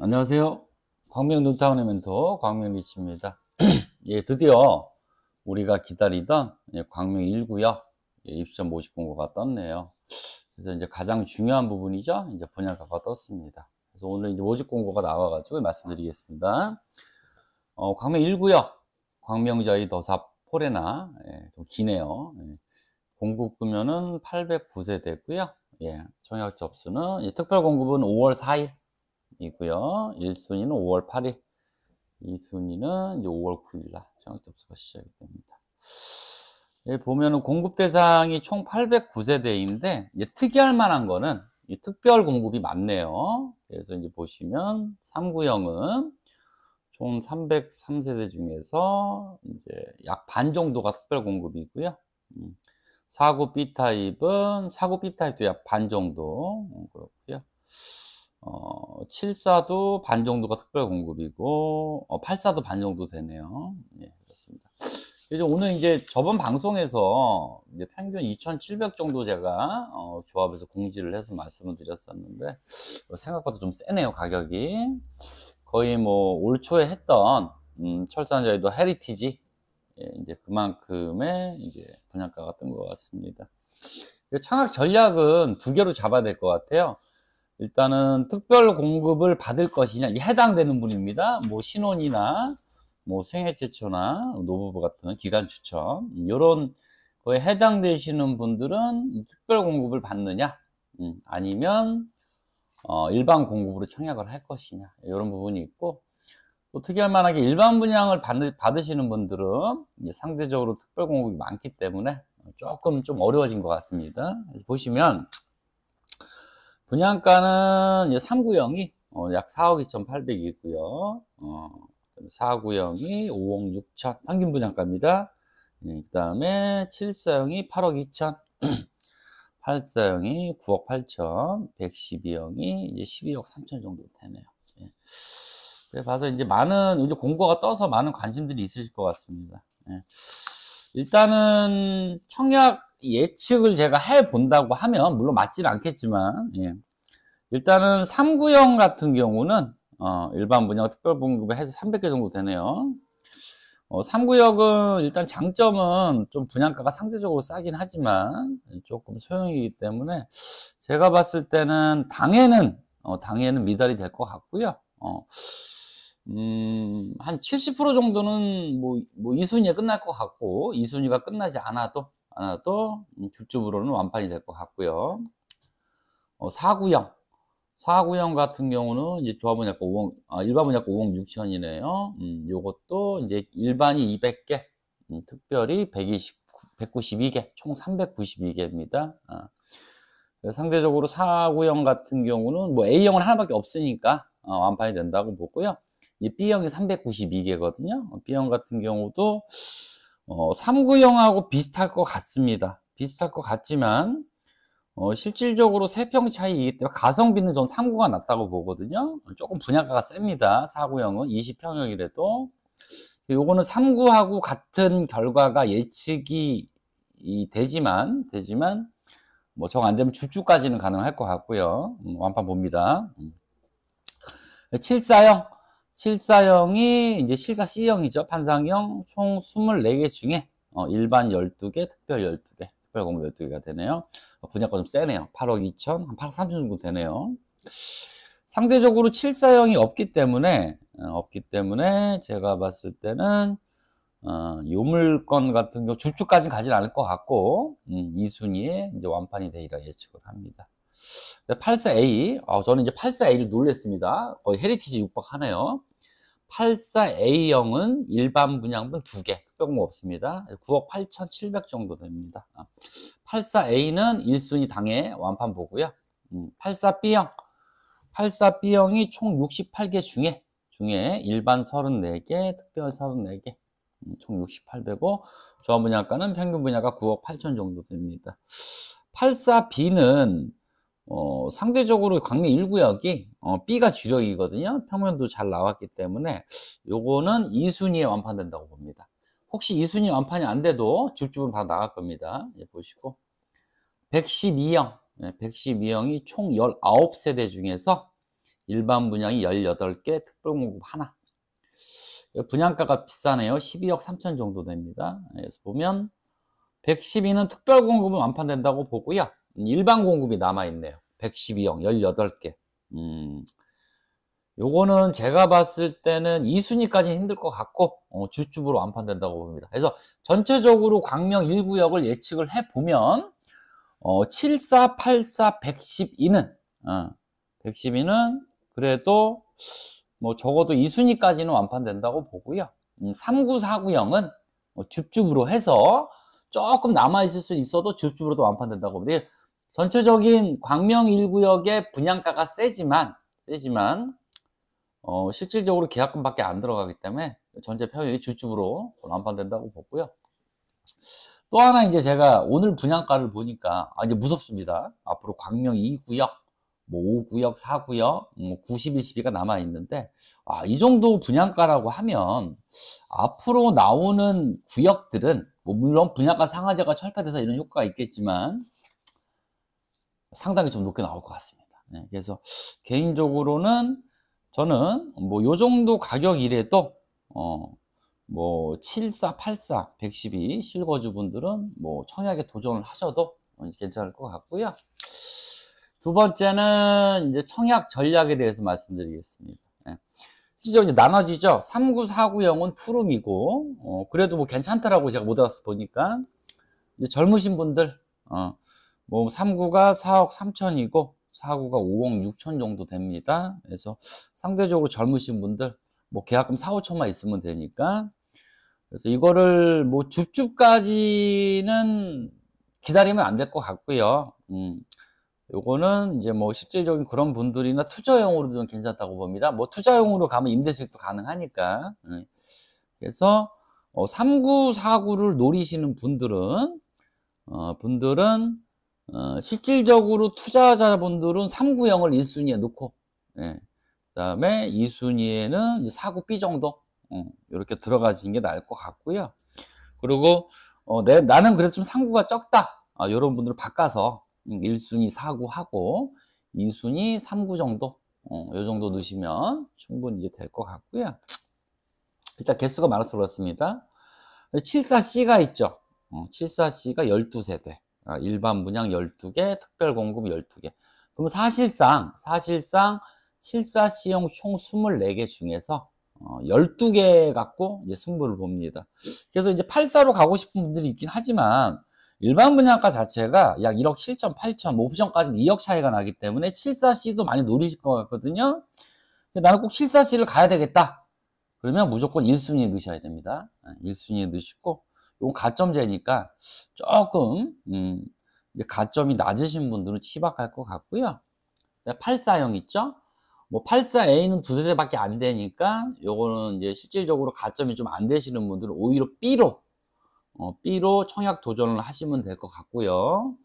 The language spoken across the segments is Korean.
안녕하세요. 광명 뉴타운의 멘토 광명리치입니다. 예, 드디어 우리가 기다리던 광명 1구역 입시전 모집 공고가 떴네요. 그래서 이제 가장 중요한 부분이죠. 이제 분양가가 떴습니다. 그래서 오늘 이제 모집 공고가 나와가지고 말씀드리겠습니다. 광명 1구역 광명저희 더사 포레나 좀 기네요. 공급금연은 809세대고요. 청약 접수는 특별 공급은 5월 4일. 이고요. 1순위는 5월 8일, 2순위는 이제 5월 9일 날 청약 접수가 시작이 됩니다. 보면은 공급 대상이 총 809세대인데 이제 특이할 만한 거는 이 특별 공급이 많네요. 그래서 이제 보시면 3구형은 총 303세대 중에서 이제 약 반 정도가 특별 공급이고요. 4구 B타입은 4구 B타입도 약 반 정도 그렇고요. 74도 반 정도가 특별 공급이고 84도 반 정도 되네요. 예, 그렇습니다. 그래서 오늘 이제 저번 방송에서 이제 평균 2,700 정도 제가 조합에서 공지를 해서 말씀을 드렸었는데 생각보다 좀 세네요, 가격이. 거의 뭐 올 초에 했던 철산저희도 헤리티지 이제 그만큼의 이제 분양가가 뜬 것 같습니다. 청약 전략은 두 개로 잡아야 될 것 같아요. 일단은 특별 공급을 받을 것이냐, 해당되는 분입니다. 뭐 신혼이나 뭐 생애 최초나 노부부 같은 기간 추천 이런 거에 해당되시는 분들은 특별 공급을 받느냐, 아니면 일반 공급으로 청약을 할 것이냐, 이런 부분이 있고, 또 특이할 만하게 일반 분양을 받으시는 분들은 이제 상대적으로 특별 공급이 많기 때문에 조금 좀 어려워진 것 같습니다. 그래서 보시면 분양가는 3구형이 약 4억 2,800이고요. 4구형이 5억 6천 평균 분양가입니다. 그 다음에 7사형이 8억 2천, 8사형이 9억 8천, 112형이 이제 12억 3천 정도 되네요. 그래 봐서 이제 많은 이제 공고가 떠서 많은 관심들이 있으실 것 같습니다. 일단은 청약 예측을 제가 해 본다고 하면 물론 맞지는 않겠지만 일단은 3구형 같은 경우는 일반 분양 특별 공급을 해서 300개 정도 되네요. 3구역은 일단 장점은 좀 분양가가 상대적으로 싸긴 하지만 조금 소형이기 때문에 제가 봤을 때는 당해는 미달이 될 것 같고요. 한 70% 정도는 뭐 2순위에 끝날 것 같고 2순위가 끝나지 않아도 줍줍으로는 완판이 될 것 같고요. 4구형 같은 경우는 이제 조합은 약간 5억, 일반은 약간 5억 6천이네요. 요것도 이제 일반이 200개, 특별히 192개, 총 392개입니다. 상대적으로 4구형 같은 경우는 뭐 A형은 하나밖에 없으니까 완판이 된다고 보고요. 이 B형이 392개거든요. B형 같은 경우도 3구형하고 비슷할 것 같습니다. 비슷할 것 같지만 실질적으로 3평 차이이기 때문에 가성비는 전 3구가 낫다고 보거든요. 조금 분양가가 셉니다. 4구형은 20평형이라도 요거는 3구하고 같은 결과가 예측이 되지만 뭐 정 안 되면 줍줍까지는 가능할 것 같고요. 완판 봅니다. 7사형이 이제 실사 C형이죠. 판상형 총 24개 중에 일반 12개, 특별 12개, 특별 공급 12개가 되네요. 분양가 좀 세네요. 8억 2천, 한 8억 3천 정도 되네요. 상대적으로 7사형이 없기 때문에 제가 봤을 때는 요 물건 같은 경우 줍줍까지는 가진 않을 것 같고 2순위에 이제 완판이 되리라 예측을 합니다. 84A, 저는 이제 84A를 놀랬습니다. 거의 헤리티지 육박하네요. 84A형은 일반 분양분 2개, 특별공급 없습니다. 9억 8,700 정도 됩니다. 84A는 1순위 당해 완판 보고요. 84B형이 총 68개 중에 일반 34개, 특별 34개, 총 68배고 조합 분양가는 평균 분양가 9억 8천 정도 됩니다. 84B는 상대적으로 광명 1구역이 B가 주력이거든요. 평면도 잘 나왔기 때문에 요거는 2순위에 완판된다고 봅니다. 혹시 2순위 완판이 안 돼도 줍줍은 바로 나갈 겁니다. 보시고 112형 112형이 총 19세대 중에서 일반 분양이 18개, 특별 공급 하나. 분양가가 비싸네요. 12억 3천 정도 됩니다. 그래서 보면 112는 특별 공급은 완판된다고 보고요. 일반 공급이 남아있네요. 112억 18개. 요거는 제가 봤을 때는 2순위까지는 힘들 것 같고 주축으로 완판된다고 봅니다. 그래서 전체적으로 광명 1구역을 예측을 해보면 74, 84, 112는 112는 그래도 뭐 적어도 2순위까지는 완판된다고 보고요. 39, 4구역은 줍줍으로 해서 조금 남아있을 수 있어도 줍줍으로도 완판된다고 봅니다. 전체적인 광명 1구역의 분양가가 세지만 실질적으로 계약금밖에 안 들어가기 때문에 전체 평형이 줍줍으로 완판된다고 보고요. 또 하나 이제 제가 오늘 분양가를 보니까 이제 무섭습니다. 앞으로 광명 2구역, 뭐 5구역, 4구역, 91, 12가 남아 있는데 이 정도 분양가라고 하면 앞으로 나오는 구역들은 뭐 물론 분양가 상한제가 철폐돼서 이런 효과가 있겠지만 상당히 좀 높게 나올 것 같습니다. 네, 그래서 개인적으로는 저는 뭐 요 정도 가격이래도 뭐 74, 84, 112 실거주 분들은 뭐 청약에 도전을 하셔도 괜찮을 것 같고요. 두 번째는 이제 청약 전략에 대해서 말씀드리겠습니다. 네. 실제로 이제 나눠지죠. 39, 4구역은 투룸이고 그래도 뭐 괜찮더라고 제가 못 와서 보니까 이제 젊으신 분들 뭐 3구가 4억 3천이고 4구가 5억 6천 정도 됩니다. 그래서 상대적으로 젊으신 분들 뭐 계약금 4, 5천만 있으면 되니까 그래서 이거를 뭐 줍줍까지는 기다리면 안 될 것 같고요. 요거는 이제 뭐 실질적인 그런 분들이나 투자용으로도 좀 괜찮다고 봅니다. 뭐 투자용으로 가면 임대 수익도 가능하니까. 그래서 3구, 4구를 노리시는 분들은 실질적으로 투자자분들은 3구형을 1순위에 놓고 그 다음에 2순위에는 4구 B 정도 이렇게 들어가시는 게 나을 것 같고요. 그리고 나는 그래도 좀 3구가 적다 이런 분들을 바꿔서 1순위 4구 하고 2순위 3구 정도 이 정도 넣으시면 충분히 이제 될 것 같고요. 일단 개수가 많아서 그렇습니다. 74C가 있죠. 74C가 12세대 일반 분양 12개, 특별 공급 12개. 그럼 사실상 74C형 총 24개 중에서 12개 갖고 이제 승부를 봅니다. 그래서 이제 84로 가고 싶은 분들이 있긴 하지만 일반 분양가 자체가 약 1억 7천, 8천, 옵션까지 2억 차이가 나기 때문에 74C도 많이 노리실 것 같거든요. 근데 나는 꼭 74C를 가야 되겠다. 그러면 무조건 1순위에 넣으셔야 됩니다. 1순위에 넣으시고 이건 가점제니까 조금 가점이 낮으신 분들은 희박할 것 같고요. 84형 있죠? 뭐 84A는 두 세대밖에 안 되니까 요거는 이제 실질적으로 가점이 좀 안 되시는 분들은 오히려 B로 청약 도전을 하시면 될 것 같고요.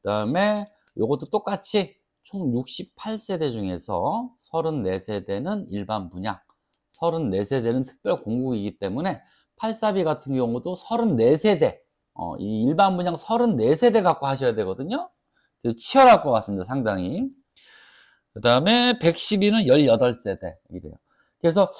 그 다음에 요것도 똑같이 총 68세대 중에서 34세대는 일반 분양, 34세대는 특별 공급이기 때문에 84B 같은 경우도 34세대, 이 일반 분양 34세대 갖고 하셔야 되거든요. 치열할 것 같습니다, 상당히. 그 다음에 112는 18세대, 이래요. 그래서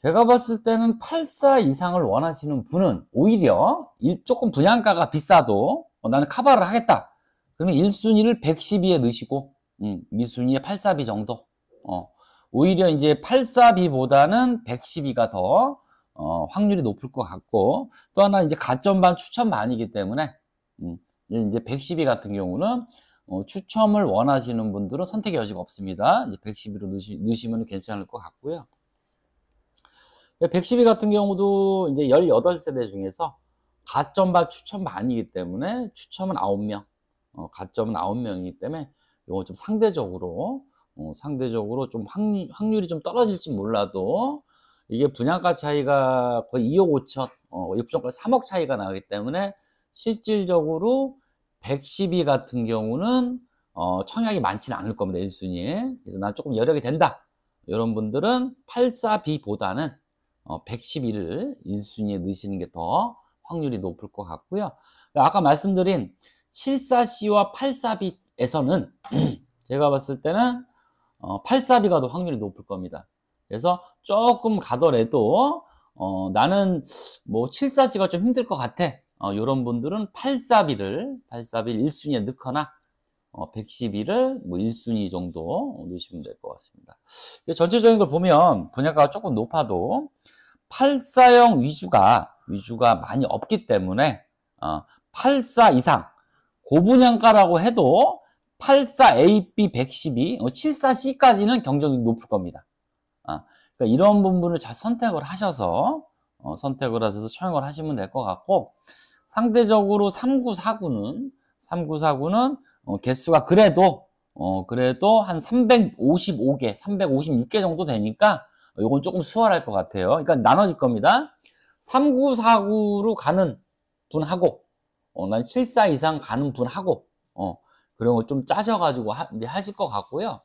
제가 봤을 때는 84 이상을 원하시는 분은 오히려 조금 분양가가 비싸도 나는 커버를 하겠다. 그러면 1순위를 112에 넣으시고 2순위에 84B 정도. 오히려 이제 84B보다는 112가 더 확률이 높을 것 같고 또 하나 이제 가점반 추첨반이기 때문에 이제 112 같은 경우는 추첨을 원하시는 분들은 선택의 여지가 없습니다. 이제 112로 넣으시면 괜찮을 것 같고요. 112 같은 경우도 이제 18세대 중에서 가점반 추첨반이기 때문에 추첨은 9명, 가점은 9명이기 때문에 이거 좀 상대적으로 좀 확률이 좀 떨어질지 몰라도 이게 분양가 차이가 거의 2억 5천, 입주권까지 3억 차이가 나기 때문에 실질적으로 112 같은 경우는 청약이 많지는 않을 겁니다. 1순위에. 그래서 난 조금 여력이 된다. 이런 분들은 84B보다는 112를 1순위에 넣으시는 게 더 확률이 높을 것 같고요. 아까 말씀드린 74C와 84B에서는 제가 봤을 때는 8삽이 가도 확률이 높을 겁니다. 그래서 조금 가더라도 나는 뭐 7사지가 좀 힘들 것 같아. 이런 분들은 8삽을 1순위에 넣거나 112를 뭐 1순위 정도 넣으시면 될 것 같습니다. 전체적인 걸 보면 분양가가 조금 높아도 84형 위주가 많이 없기 때문에 84 이상 고분양가라고 해도 84A, B, 112, 74C까지는 경쟁력이 높을 겁니다. 그러니까 이런 부분을 잘 선택을 하셔서 청약을 하시면 될 것 같고, 상대적으로 3949는 개수가 그래도 한 355개, 356개 정도 되니까 이건 조금 수월할 것 같아요. 그러니까 나눠질 겁니다. 3949로 가는 분하고 난 74 이상 가는 분하고 그런 걸 좀 짜셔가지고 하실 것 같고요.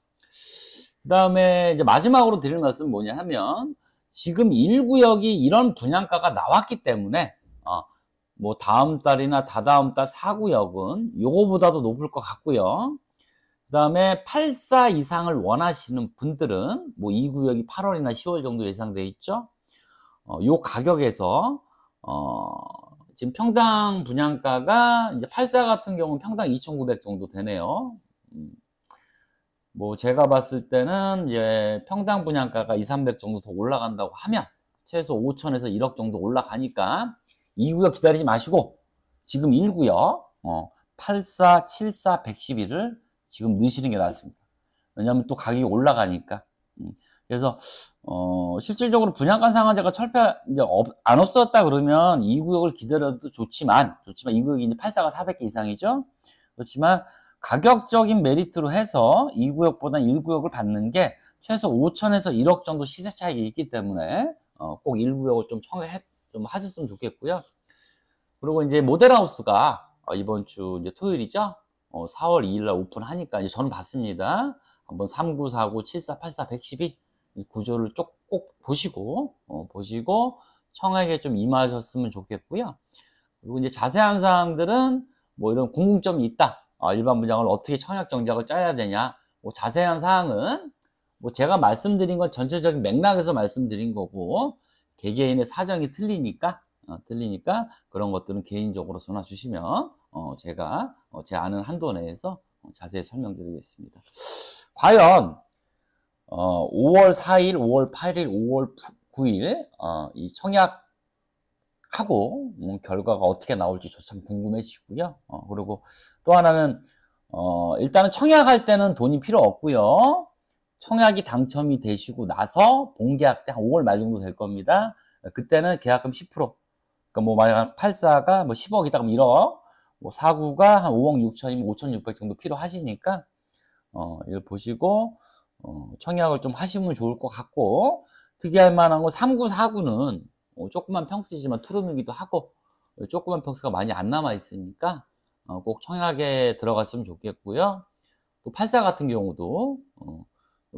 그 다음에 이제 마지막으로 드릴 말씀은 뭐냐 하면, 지금 1구역이 이런 분양가가 나왔기 때문에 뭐 다음 달이나 다다음 달 4구역은 요거보다도 높을 것 같고요. 그 다음에 84 이상을 원하시는 분들은 뭐 2구역이 8월이나 10월 정도 예상돼 있죠. 요 가격에서 지금 평당 분양가가 이제 84 같은 경우는 평당 2,900 정도 되네요. 뭐 제가 봤을 때는 이제 평당 분양가가 2,300 정도 더 올라간다고 하면 최소 5천에서 1억 정도 올라가니까 2구역 기다리지 마시고 지금 1구역 84, 74, 112를 지금 넣으시는 게 낫습니다. 왜냐하면 또 가격이 올라가니까. 그래서 실질적으로 분양가 상한제가 이제 안 없었다 그러면 2구역을 기다려도 좋지만 2구역이 이제 84가 400개 이상이죠. 그렇지만 가격적인 메리트로 해서 2구역보다 1구역을 받는 게 최소 5천에서 1억 정도 시세 차익이 있기 때문에 꼭 1구역을 좀 하셨으면 좋겠고요. 그리고 이제 모델하우스가 이번 주 이제 토요일이죠. 4월 2일 날 오픈하니까 이제 저는 봤습니다. 한번 3949, 74, 84, 112 이 구조를 꼭 보시고 청약에 좀 임하셨으면 좋겠고요. 그리고 이제 자세한 사항들은 뭐 이런 궁금점이 있다. 일반 분양을 어떻게 청약 정책을 짜야 되냐. 뭐 자세한 사항은 뭐 제가 말씀드린 건 전체적인 맥락에서 말씀드린 거고, 개개인의 사정이 틀리니까 그런 것들은 개인적으로 전화 주시면 제가 제 아는 한도 내에서 자세히 설명드리겠습니다. 과연 5월 4일, 5월 8일, 5월 9일 이 청약하고 결과가 어떻게 나올지 저 참 궁금해지고요. 그리고 또 하나는 일단은 청약할 때는 돈이 필요 없고요. 청약이 당첨이 되시고 나서 본계약 때 한 5월 말 정도 될 겁니다. 그때는 계약금 10%. 그러니까 뭐 만약 84가 뭐 10억이다 그럼 1억, 뭐 49가 한 5억 6천이면 5,600 정도 필요하시니까 이걸 보시고 청약을 좀 하시면 좋을 것 같고, 특이할 만한 건 3949는 조그만 평수지만 투룸이기도 하고 조그만 평수가 많이 안 남아 있으니까 꼭 청약에 들어갔으면 좋겠고요. 또 84 같은 경우도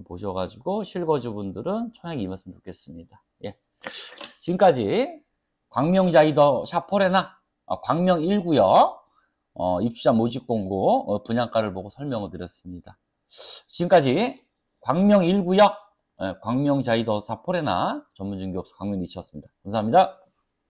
보셔가지고 실거주분들은 청약에 임했으면 좋겠습니다. 예. 지금까지 광명자이더 샤포레나 광명 1구역 입주자 모집 공고 분양가를 보고 설명을 드렸습니다. 지금까지 광명 1구역 광명자이더 샤포레나 전문중개업소 광명리치였습니다. 감사합니다.